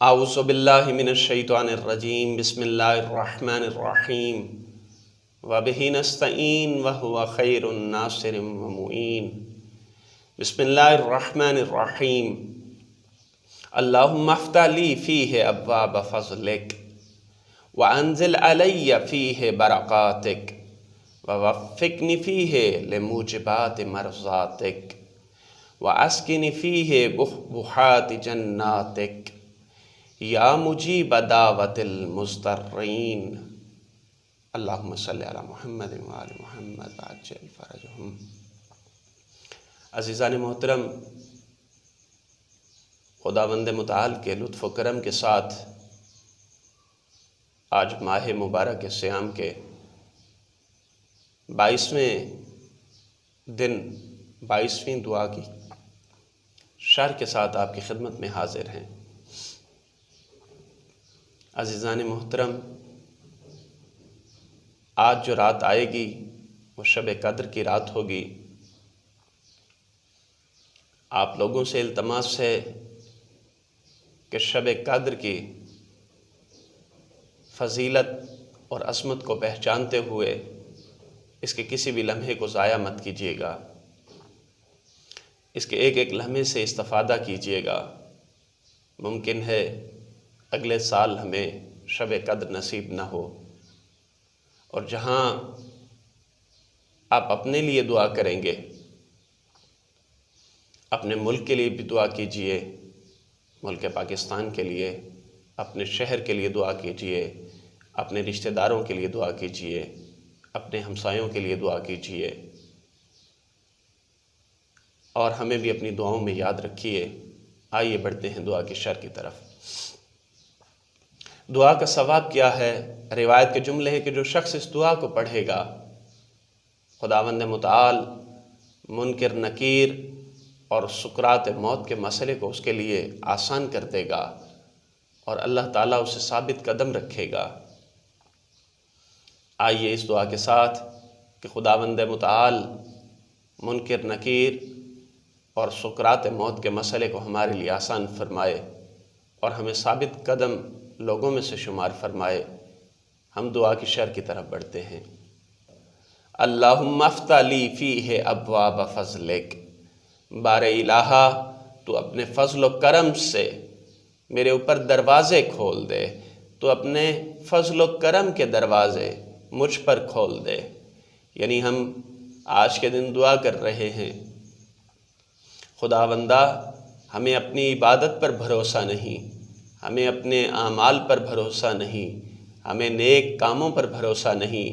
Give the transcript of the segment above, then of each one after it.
اعوذ باللہ من الشیطان الرجیم بسم اللہ الرحمن الرحیم وبہ نستعین وہو خیر ناصر ومعین بسم اللہ الرحمن الرحیم اللہم افتح لی فیہ ابواب فضلک وانزل علی فیہ برکاتک ووفقنی فیہ لموجبات مرضاتک واسکنی فیہ بحبوحات جناتک یا مجیب دعوت المضطرین اللہم صلی علی محمد وآل محمد وعجل فرجہم۔ عزیزان محترم، خداوند متعال کے لطف و کرم کے ساتھ آج ماہ مبارک صیام کے 22ویں دن 22ویں دعا کی شرح کے ساتھ آپ کی خدمت میں حاضر ہیں۔ عزیزان محترم، آج جو رات آئے گی وہ شب قدر کی رات ہوگی۔ آپ لوگوں سے التماس ہے کہ شب قدر کی فضیلت اور عظمت کو پہچانتے ہوئے اس کے کسی بھی لمحے کو ضائع مت کیجیے گا، اس کے ایک ایک لمحے سے استفادہ کیجیے گا۔ ممکن ہے اگلے سال ہمیں شب قدر نصیب نہ ہو، اور جہاں آپ اپنے لیے دعا کریں گے، اپنے ملک کے لیے بھی دعا کیجئے، ملک پاکستان کے لیے، اپنے شہر کے لیے دعا کیجئے، اپنے رشتہ داروں کے لیے دعا کیجئے، اپنے ہمسایوں کے لیے دعا کیجئے، اور ہمیں بھی اپنی دعاؤں میں یاد رکھیے۔ آئیے بڑھتے ہیں دعا کی شرح کی طرف۔ دعا کا ثواب کیا ہے؟ روایت کے جملے ہے کہ جو شخص اس دعا کو پڑھے گا، خداوند متعال منکر نکیر اور سکرات موت کے مسئلے کو اس کے لیے آسان کر دے گا، اور اللہ تعالیٰ اسے ثابت قدم رکھے گا۔ آئیے اس دعا کے ساتھ کہ خداوند متعال منکر نکیر اور سکرات موت کے مسئلے کو ہمارے لیے آسان فرمائے اور ہمیں ثابت قدم لوگوں میں سے شمار فرمائے۔ ہم دعا کی شرح کی طرف بڑھتے ہیں۔ اللہم افتح لی فیہ ابواب فضلک، بار الہا تو اپنے فضل و کرم سے میرے اوپر دروازے کھول دے، تو اپنے فضل و کرم کے دروازے مجھ پر کھول دے۔ یعنی ہم آج کے دن دعا کر رہے ہیں، خداوندہ ہمیں اپنی عبادت پر بھروسہ نہیں، ہمیں اپنے اعمال پر بھروسہ نہیں، ہمیں نیک کاموں پر بھروسہ نہیں۔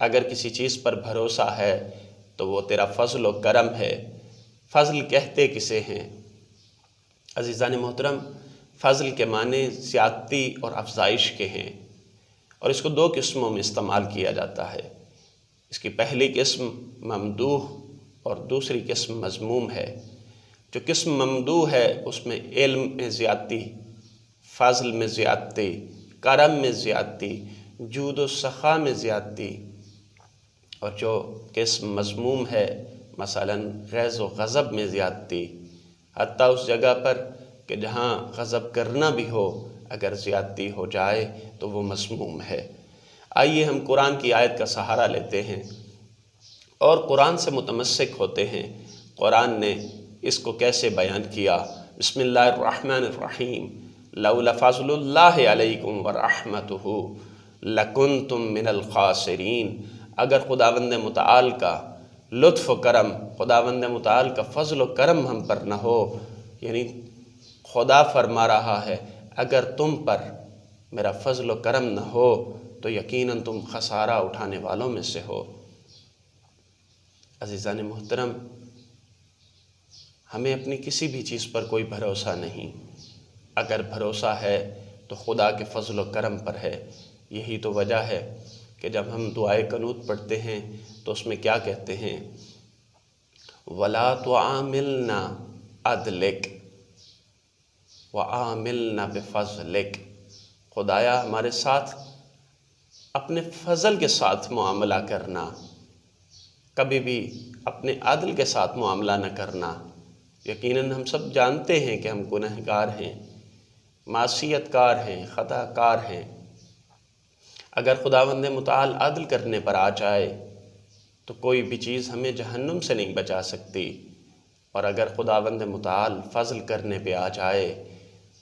اگر کسی چیز پر بھروسہ ہے تو وہ تیرا فضل و کرم ہے۔ فضل کہتے کسے ہیں؟ عزیزان محترم، فضل کے معنی زیادتی اور افزائش کے ہیں، اور اس کو دو قسموں میں استعمال کیا جاتا ہے۔ اس کی پہلی قسم ممدوح اور دوسری قسم مذموم ہے۔ جو قسم ممدوح ہے اس میں علم میں زیادتی، فضل میں زیادتی، کرم میں زیادتی، جود و سخا میں زیادتی، اور جو قسم مذموم ہے مثلا غیظ و غضب میں زیادتی، حتیٰ اس جگہ پر کہ جہاں غضب کرنا بھی ہو، اگر زیادتی ہو جائے تو وہ مذموم ہے۔ آئیے ہم قرآن کی آیت کا سہارا لیتے ہیں اور قرآن سے متمسک ہوتے ہیں۔ قرآن نے اس کو کیسے بیان کیا؟ بسم اللہ الرحمن الرحیم۔ لولا فضل اللہ علیکم ورحمتہ لکنتم من الخاسرین۔ اگر خداوند متعال کا لطف و کرم، خداوند متعال کا فضل و کرم ہم پر نہ ہو، یعنی خدا فرما رہا ہے اگر تم پر میرا فضل و کرم نہ ہو تو یقیناً تم خسارہ اٹھانے والوں میں سے ہو۔ عزیزان محترم، ہمیں اپنی کسی بھی چیز پر کوئی بھروسہ نہیں۔ اگر بھروسہ ہے تو خدا کے فضل و کرم پر ہے۔ یہی تو وجہ ہے کہ جب ہم دعائے قنوت پڑھتے ہیں تو اس میں کیا کہتے ہیں؟ وَلَا تُعَامِلْنَا عَدْلِكَ وَعَامِلْنَا بِفَضْلِكَ۔ خدایا ہمارے ساتھ اپنے فضل کے ساتھ معاملہ کرنا، کبھی بھی اپنے عدل کے ساتھ معاملہ نہ کرنا۔ یقیناً ہم سب جانتے ہیں کہ ہم گنہگار ہیں، معصیت کار ہیں، خطا کار ہیں۔ اگر خداوند متعال عدل کرنے پر آ جائے تو کوئی بھی چیز ہمیں جہنم سے نہیں بچا سکتی، اور اگر خداوند متعال فضل کرنے پہ آ جائے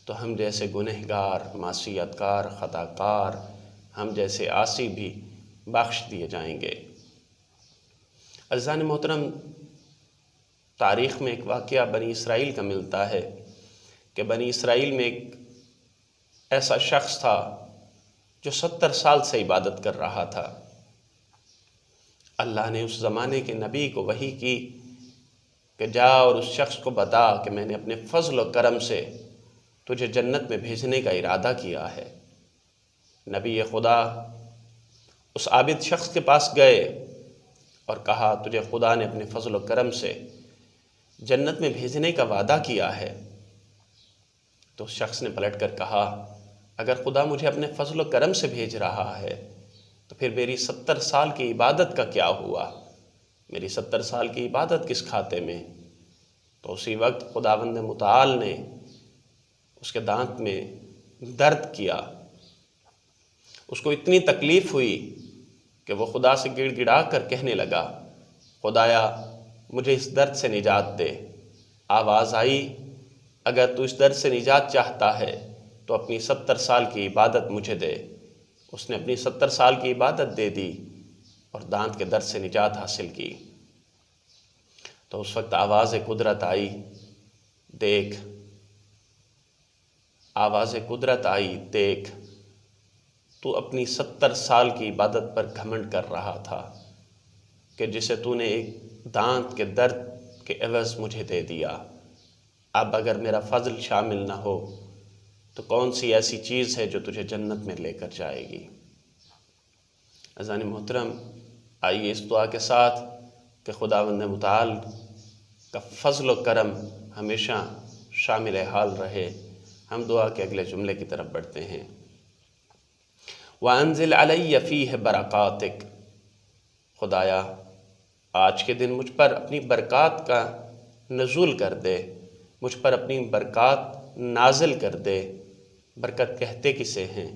تو ہم جیسے گنہگار، معصیت کار، خطا کار، ہم جیسے عاصی بھی بخش دیے جائیں گے۔ عزیزان محترم، تاریخ میں ایک واقعہ بنی اسرائیل کا ملتا ہے کہ بنی اسرائیل میں ایک ایسا شخص تھا جو 70 سال سے عبادت کر رہا تھا۔ اللہ نے اس زمانے کے نبی کو وحی کی کہ جا اور اس شخص کو بتا کہ میں نے اپنے فضل و کرم سے تجھے جنت میں بھیجنے کا ارادہ کیا ہے۔ نبی خدا اس عابد شخص کے پاس گئے اور کہا تجھے خدا نے اپنے فضل و کرم سے جنت میں بھیجنے کا وعدہ کیا ہے۔ تو اس شخص نے پلٹ کر کہا اگر خدا مجھے اپنے فضل و کرم سے بھیج رہا ہے تو پھر میری 70 سال کی عبادت کا کیا ہوا؟ میری 70 سال کی عبادت کس کھاتے میں؟ تو اسی وقت خداوند متعال نے اس کے دانت میں درد کیا، اس کو اتنی تکلیف ہوئی کہ وہ خدا سے گڑ گڑا کر کہنے لگا خدایا مجھے اس درد سے نجات دے۔ آواز آئی اگر تو اس درد سے نجات چاہتا ہے تو اپنی 70 سال کی عبادت مجھے دے۔ اس نے اپنی 70 سال کی عبادت دے دی اور دانت کے درد سے نجات حاصل کی۔ تو اس وقت آواز قدرت آئی، دیکھ، آواز قدرت آئی، دیکھ، تو اپنی 70 سال کی عبادت پر گھمنڈ کر رہا تھا کہ جسے تو نے ایک دانت کے درد کے عوض مجھے دے دیا۔ اب اگر میرا فضل شامل نہ ہو تو کون سی ایسی چیز ہے جو تجھے جنت میں لے کر جائے گی؟ عزیزان محترم، آئیے اس دعا کے ساتھ کہ خداوند متعال کا فضل و کرم ہمیشہ شامل حال رہے، ہم دعا کے اگلے جملے کی طرف بڑھتے ہیں۔ وَأَنزِلْ عَلَيَّ فِيهِ بَرَكَاتِكَ، خدایا آج کے دن مجھ پر اپنی برکات کا نزول کر دے، مجھ پر اپنی برکات نازل کر دے۔ برکت کہتے کسے ہیں؟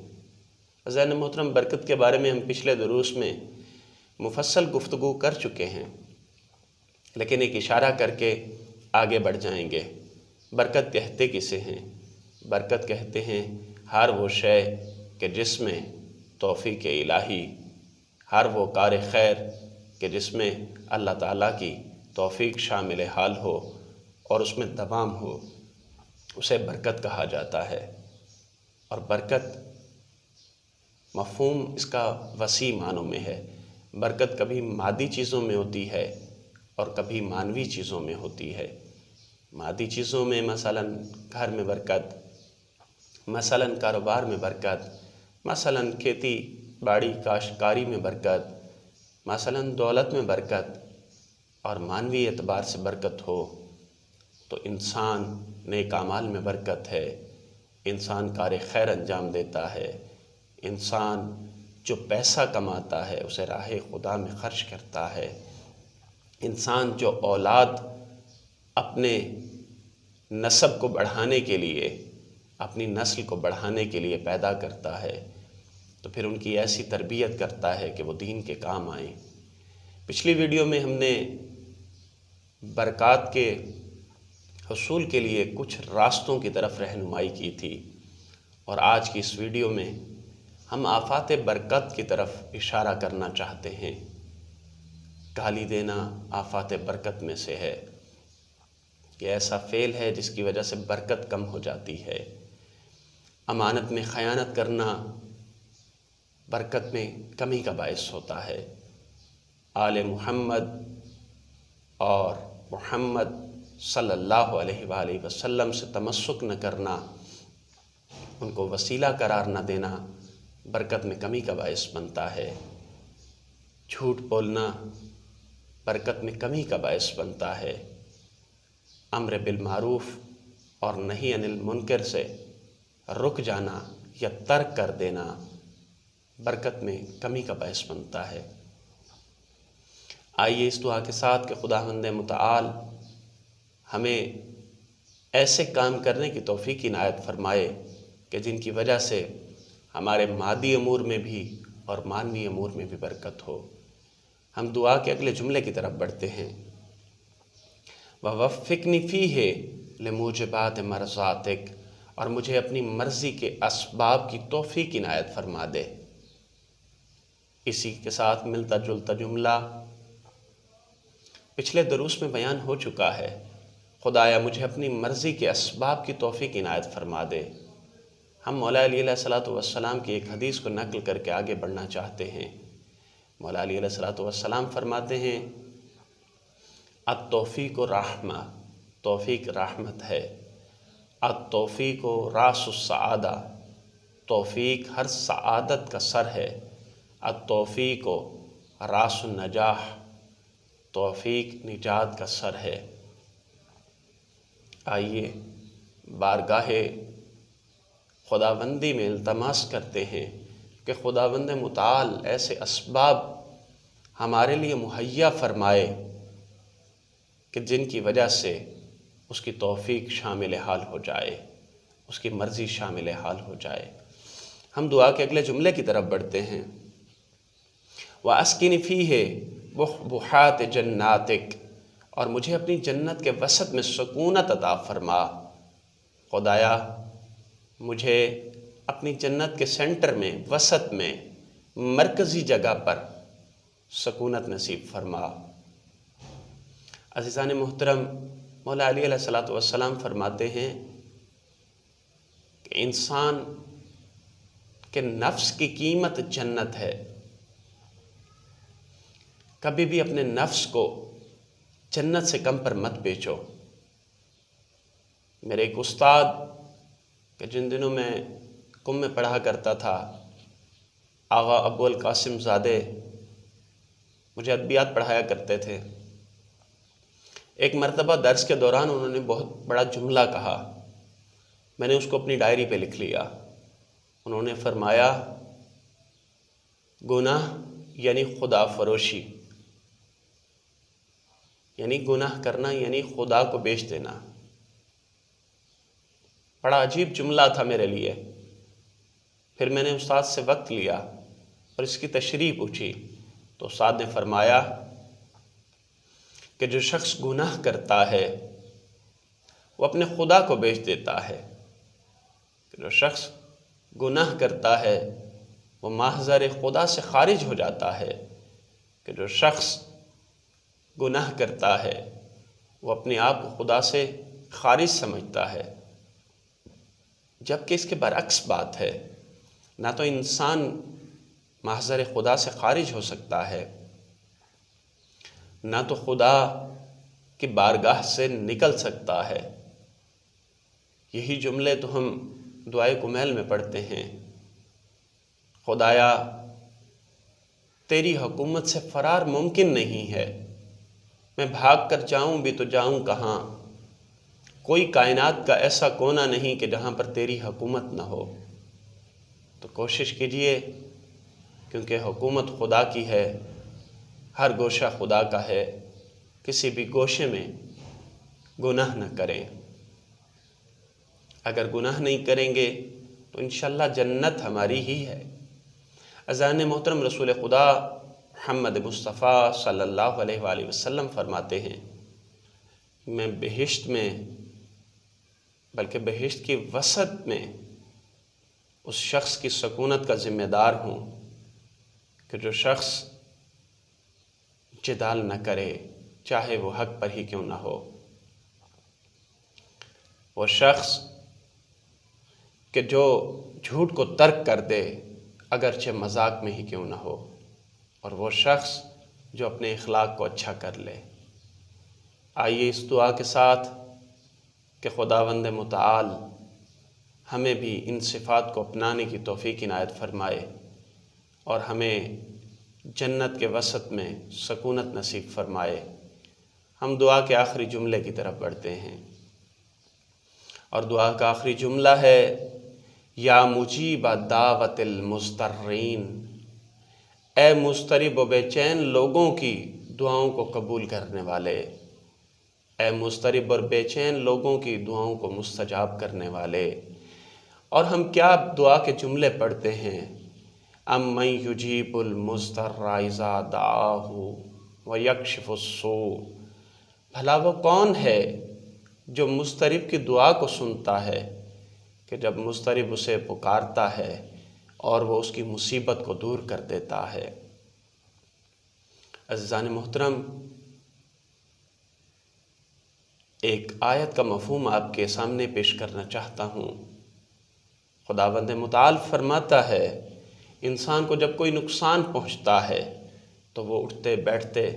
عزیزان محترم، برکت کے بارے میں ہم پچھلے دروس میں مفصل گفتگو کر چکے ہیں، لیکن ایک اشارہ کر کے آگے بڑھ جائیں گے۔ برکت کہتے کسے ہیں؟ برکت کہتے ہیں ہر وہ شے کہ جس میں توفیق الہی، ہر وہ کار خیر کہ جس میں اللہ تعالیٰ کی توفیق شامل حال ہو اور اس میں دوام ہو، اسے برکت کہا جاتا ہے۔ اور برکت مفہوم اس کا وسیع معنوں میں ہے۔ برکت کبھی مادی چیزوں میں ہوتی ہے اور کبھی معنوی چیزوں میں ہوتی ہے۔ مادی چیزوں میں مثلاً گھر میں برکت، مثلاً کاروبار میں برکت، مثلاً کھیتی باڑی کاشتکاری میں برکت، مثلاً دولت میں برکت، اور معنوی اعتبار سے برکت ہو تو انسان نیک اعمال میں برکت ہے، انسان کار خیر انجام دیتا ہے، انسان جو پیسہ کماتا ہے اسے راہ خدا میں خرچ کرتا ہے، انسان جو اولاد اپنے نسب کو بڑھانے کے لیے، اپنی نسل کو بڑھانے کے لیے پیدا کرتا ہے تو پھر ان کی ایسی تربیت کرتا ہے کہ وہ دین کے کام آئیں۔ پچھلی ویڈیو میں ہم نے برکات کے حصول کے لیے کچھ راستوں کی طرف رہنمائی کی تھی، اور آج کی اس ویڈیو میں ہم آفات برکت کی طرف اشارہ کرنا چاہتے ہیں۔ گالی دینا آفات برکت میں سے ہے، یہ ایسا فعل ہے جس کی وجہ سے برکت کم ہو جاتی ہے۔ امانت میں خیانت کرنا برکت میں کمی کا باعث ہوتا ہے۔ آل محمد اور محمد صلی اللہ علیہ وآلہ وسلم سے تمسک نہ کرنا، ان کو وسیلہ قرار نہ دینا برکت میں کمی کا باعث بنتا ہے۔ جھوٹ بولنا برکت میں کمی کا باعث بنتا ہے۔ امر بالمعروف اور نہی عن المنکر سے رک جانا یا ترک کر دینا برکت میں کمی کا باعث بنتا ہے۔ آئیے اس دعا کے ساتھ کہ خداوند متعال ہمیں ایسے کام کرنے کی توفیق عنایت فرمائے کہ جن کی وجہ سے ہمارے مادی امور میں بھی اور معنوی امور میں بھی برکت ہو۔ ہم دعا کے اگلے جملے کی طرف بڑھتے ہیں، وَوَفِّقْنِی فِیہ لِمُوجِبَاتِ مَرْضَاتِک، اور مجھے اپنی مرضی کے اسباب کی توفیق عنایت فرما دے۔ اسی کے ساتھ ملتا جلتا جملہ پچھلے دروس میں بیان ہو چکا ہے، خدایا مجھے اپنی مرضی کے اسباب کی توفیق عنایت فرما دے۔ ہم مولا علی علیہ السلام کی ایک حدیث کو نقل کر کے آگے بڑھنا چاہتے ہیں۔ مولا علی علیہ السلام فرماتے ہیں، التوفیق رحمہ، توفیق رحمت ہے۔ التوفیق راس السعادہ، توفیق ہر سعادت کا سر ہے۔ التوفیق راس النجاح، توفیق نجات کا سر ہے۔ آئیے بارگاہ خداوندی میں التماس کرتے ہیں کہ خداوند متعال ایسے اسباب ہمارے لیے مہیا فرمائے کہ جن کی وجہ سے اس کی توفیق شامل حال ہو جائے، اس کی مرضی شامل حال ہو جائے۔ ہم دعا کے اگلے جملے کی طرف بڑھتے ہیں، وَأَسْكِنِ فِيهِ بُحْبُحَاتِ جَنَّاتِكَ، اور مجھے اپنی جنت کے وسط میں سکونت عطا فرما۔ خدایا مجھے اپنی جنت کے سینٹر میں، وسط میں، مرکزی جگہ پر سکونت نصیب فرما۔ عزیزان محترم، مولا علی علیہ السلام فرماتے ہیں کہ انسان کے نفس کی قیمت جنت ہے۔ کبھی بھی اپنے نفس کو جنت سے کم پر مت بیچو۔ میرے ایک استاد کہ جن دنوں میں قم میں پڑھا کرتا تھا، آغا ابو القاسم زادے، مجھے ادبیات پڑھایا کرتے تھے۔ ایک مرتبہ درس کے دوران انہوں نے بہت بڑا جملہ کہا، میں نے اس کو اپنی ڈائری پہ لکھ لیا۔ انہوں نے فرمایا، گناہ یعنی خدا فروشی، یعنی گناہ کرنا یعنی خدا کو بیچ دینا۔ بڑا عجیب جملہ تھا میرے لیے۔ پھر میں نے استاد سے وقت لیا اور اس کی تشریح پوچھی تو استاد نے فرمایا کہ جو شخص گناہ کرتا ہے وہ اپنے خدا کو بیچ دیتا ہے۔ کہ جو شخص گناہ کرتا ہے وہ محضر خدا سے خارج ہو جاتا ہے۔ کہ جو شخص گناہ کرتا ہے وہ اپنے آپ کو خدا سے خارج سمجھتا ہے، جبکہ اس کے برعکس بات ہے۔ نہ تو انسان محضر خدا سے خارج ہو سکتا ہے، نہ تو خدا کی بارگاہ سے نکل سکتا ہے۔ یہی جملے تو ہم دعائے کمیل میں پڑھتے ہیں، خدایا تیری حکومت سے فرار ممکن نہیں ہے، میں بھاگ کر جاؤں بھی تو جاؤں کہاں، کوئی کائنات کا ایسا کونا نہیں کہ جہاں پر تیری حکومت نہ ہو۔ تو کوشش کیجئے، کیونکہ حکومت خدا کی ہے، ہر گوشہ خدا کا ہے، کسی بھی گوشے میں گناہ نہ کریں۔ اگر گناہ نہیں کریں گے تو انشاءاللہ جنت ہماری ہی ہے۔ عزیزان محترم، رسول خدا محمد مصطفیٰ صلی اللہ علیہ وآلہ وسلم فرماتے ہیں، میں بہشت میں، بلکہ بہشت کی وسط میں اس شخص کی سکونت کا ذمہ دار ہوں کہ جو شخص جدال نہ کرے، چاہے وہ حق پر ہی کیوں نہ ہو۔ وہ شخص کہ جو جھوٹ کو ترک کر دے، اگرچہ مذاق میں ہی کیوں نہ ہو، اور وہ شخص جو اپنے اخلاق کو اچھا کر لے۔ آئیے اس دعا کے ساتھ کہ خداوند متعال ہمیں بھی ان صفات کو اپنانے کی توفیق عنایت فرمائے اور ہمیں جنت کے وسط میں سکونت نصیب فرمائے۔ ہم دعا کے آخری جملے کی طرف بڑھتے ہیں، اور دعا کا آخری جملہ ہے، یا مجیب دعوت المضطرین، اے مضطرب و بے چین لوگوں کی دعاؤں کو قبول کرنے والے، اے مضطرب اور بے چین لوگوں کی دعاؤں کو مستجاب کرنے والے، اور ہم کیا دعا کے جملے پڑھتے ہیں، امن یجیب المضطر اذا دعاہ ویکشف السوء، بھلا وہ کون ہے جو مضطرب کی دعا کو سنتا ہے کہ جب مضطرب اسے پکارتا ہے اور وہ اس کی مصیبت کو دور کر دیتا ہے۔ عزیزان محترم، ایک آیت کا مفہوم آپ کے سامنے پیش کرنا چاہتا ہوں۔ خداوند متعال فرماتا ہے انسان کو جب کوئی نقصان پہنچتا ہے تو وہ اٹھتے بیٹھتے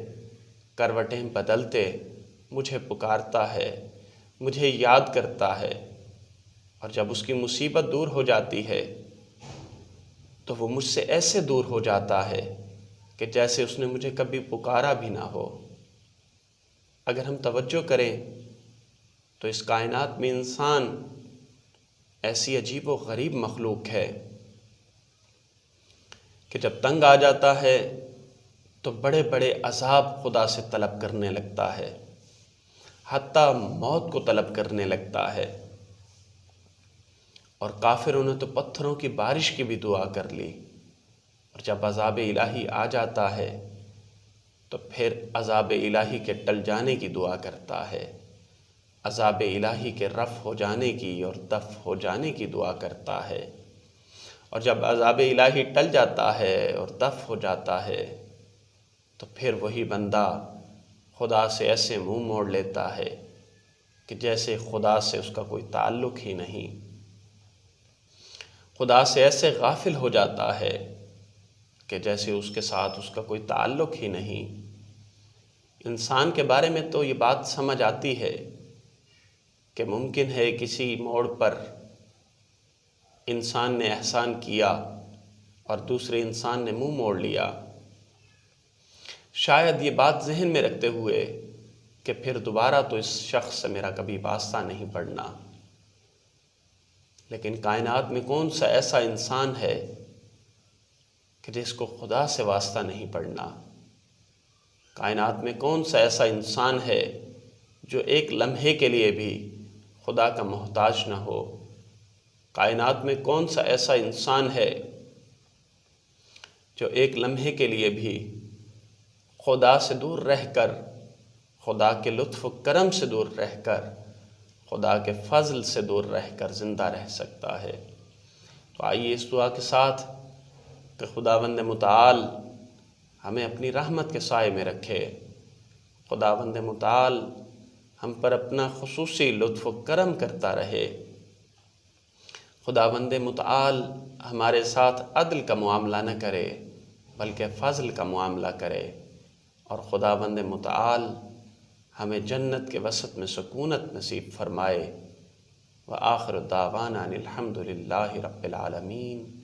کروٹیں بدلتے مجھے پکارتا ہے، مجھے یاد کرتا ہے، اور جب اس کی مصیبت دور ہو جاتی ہے تو وہ مجھ سے ایسے دور ہو جاتا ہے کہ جیسے اس نے مجھے کبھی پکارا بھی نہ ہو۔ اگر ہم توجہ کریں تو اس کائنات میں انسان ایسی عجیب و غریب مخلوق ہے کہ جب تنگ آ جاتا ہے تو بڑے بڑے عذاب خدا سے طلب کرنے لگتا ہے، حتیٰ موت کو طلب کرنے لگتا ہے۔ اور کافروں نے تو پتھروں کی بارش کی بھی دعا کر لی، اور جب عذاب الہی آ جاتا ہے تو پھر عذاب الہی کے ٹل جانے کی دعا کرتا ہے، عذاب الہی کے رفع ہو جانے کی اور دفع ہو جانے کی دعا کرتا ہے۔ اور جب عذاب الہی ٹل جاتا ہے اور دفع ہو جاتا ہے تو پھر وہی بندہ خدا سے ایسے منہ موڑ لیتا ہے کہ جیسے خدا سے اس کا کوئی تعلق ہی نہیں، خدا سے ایسے غافل ہو جاتا ہے کہ جیسے اس کے ساتھ اس کا کوئی تعلق ہی نہیں۔ انسان کے بارے میں تو یہ بات سمجھ آتی ہے کہ ممکن ہے کسی موڑ پر انسان نے احسان کیا اور دوسرے انسان نے منہ موڑ لیا، شاید یہ بات ذہن میں رکھتے ہوئے کہ پھر دوبارہ تو اس شخص سے میرا کبھی واسطہ نہیں پڑنا۔ لیکن کائنات میں کون سا ایسا انسان ہے کہ جس کو خدا سے واسطہ نہیں پڑنا؟ کائنات میں کون سا ایسا انسان ہے جو ایک لمحے کے لیے بھی خدا کا محتاج نہ ہو؟ کائنات میں کون سا ایسا انسان ہے جو ایک لمحے کے لیے بھی خدا سے دور رہ کر، خدا کے لطف و کرم سے دور رہ کر، خدا کے فضل سے دور رہ کر زندہ رہ سکتا ہے؟ تو آئیے اس دعا کے ساتھ کہ خداوند متعال ہمیں اپنی رحمت کے سائے میں رکھے، خداوند متعال ہم پر اپنا خصوصی لطف و کرم کرتا رہے، خداوند متعال ہمارے ساتھ عدل کا معاملہ نہ کرے بلکہ فضل کا معاملہ کرے، اور خداوند متعال ہمیں جنت کے وسط میں سکونت نصیب فرمائے۔ وآخر دعوانا ان الحمد للہ رب العالمین۔